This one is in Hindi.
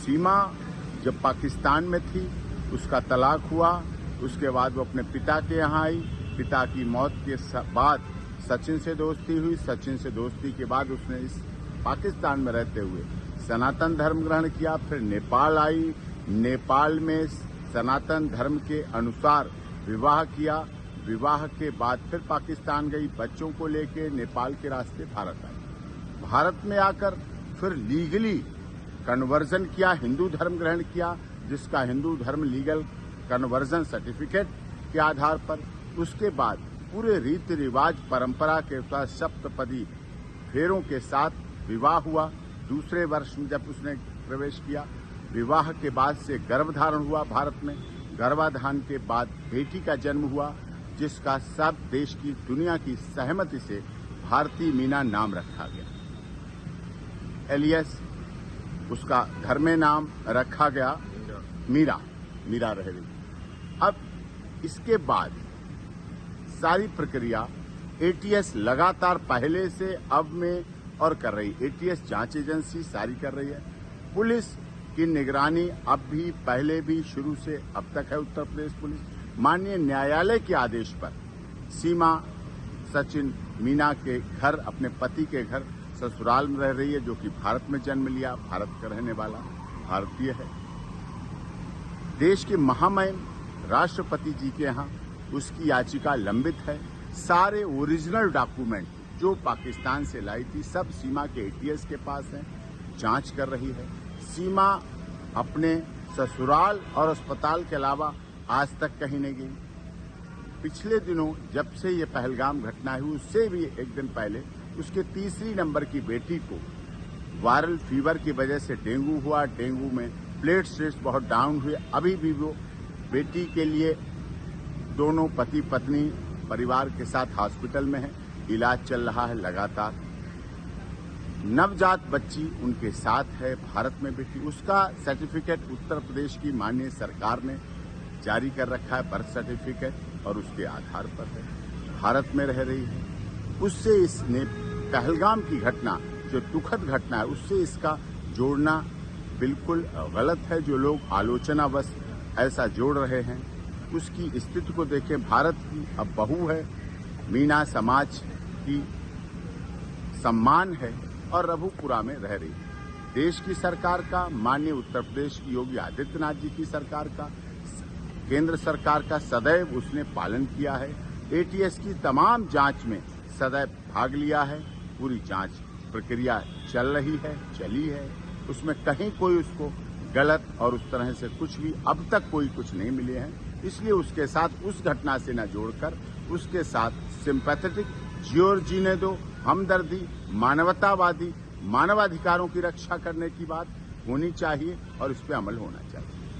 सीमा जब पाकिस्तान में थी, उसका तलाक हुआ, उसके बाद वो अपने पिता के यहाँ आई। पिता की मौत के बाद सचिन से दोस्ती हुई। सचिन से दोस्ती के बाद उसने इस पाकिस्तान में रहते हुए सनातन धर्म ग्रहण किया। फिर नेपाल आई, नेपाल में सनातन धर्म के अनुसार विवाह किया। विवाह के बाद फिर पाकिस्तान गई, बच्चों को लेके नेपाल के रास्ते भारत आई। भारत में आकर फिर लीगली कन्वर्जन किया, हिंदू धर्म ग्रहण किया, जिसका हिंदू धर्म लीगल कन्वर्जन सर्टिफिकेट के आधार पर। उसके बाद पूरे रीति रिवाज परंपरा के साथ सप्तपदी फेरों के साथ विवाह हुआ। दूसरे वर्ष में जब उसने प्रवेश किया, विवाह के बाद से गर्भधारण हुआ भारत में। गर्भाधान के बाद बेटी का जन्म हुआ, जिसका सब देश की दुनिया की सहमति से भारती मीना नाम रखा गया। एलियस उसका घर में नाम रखा गया मीरा रह गई। अब इसके बाद सारी प्रक्रिया एटीएस लगातार पहले से अब में और कर रही। एटीएस जांच एजेंसी सारी कर रही है। पुलिस की निगरानी अब भी पहले भी शुरू से अब तक है। उत्तर प्रदेश पुलिस माननीय न्यायालय के आदेश पर सीमा सचिन मीना के घर, अपने पति के घर ससुराल में रह रही है, जो कि भारत में जन्म लिया, भारत का रहने वाला भारतीय है। देश के महामहिम राष्ट्रपति जी के यहाँ उसकी याचिका लंबित है। सारे ओरिजिनल डॉक्यूमेंट जो पाकिस्तान से लाई थी सब सीमा के एटीएस के पास हैं, जांच कर रही है। सीमा अपने ससुराल और अस्पताल के अलावा आज तक कहीं नहीं गई। पिछले दिनों जब से ये पहलगाम घटना हुई, उससे भी एक दिन पहले उसके तीसरी नंबर की बेटी को वायरल फीवर की वजह से डेंगू हुआ। डेंगू में प्लेटलेट्स बहुत डाउन हुए। अभी भी वो बेटी के लिए दोनों पति पत्नी परिवार के साथ हॉस्पिटल में है, इलाज चल रहा है लगातार। नवजात बच्ची उनके साथ है भारत में बेटी। उसका सर्टिफिकेट उत्तर प्रदेश की माननीय सरकार ने जारी कर रखा है, बर्थ सर्टिफिकेट, और उसके आधार पर है, भारत में रह रही है। उससे इसने पहलगाम की घटना, जो दुखद घटना है, उससे इसका जोड़ना बिल्कुल गलत है। जो लोग आलोचनावश ऐसा जोड़ रहे हैं, उसकी स्थिति को देखें। भारत की अब बहू है, मीना समाज की सम्मान है और रघुपुरा में रह रही है। देश की सरकार का, माननीय उत्तर प्रदेश की योगी आदित्यनाथ जी की सरकार का, केंद्र सरकार का सदैव उसने पालन किया है। एटीएस की तमाम जांच में सदैव भाग लिया है। पूरी जांच प्रक्रिया चल रही है, चली है। उसमें कहीं कोई उसको गलत और उस तरह से कुछ भी अब तक कोई कुछ नहीं मिले हैं। इसलिए उसके साथ उस घटना से न जोड़कर उसके साथ सिंपैथेटिक, जियो जीने दो, हमदर्दी, मानवतावादी, मानवाधिकारों की रक्षा करने की बात होनी चाहिए और इस पर अमल होना चाहिए।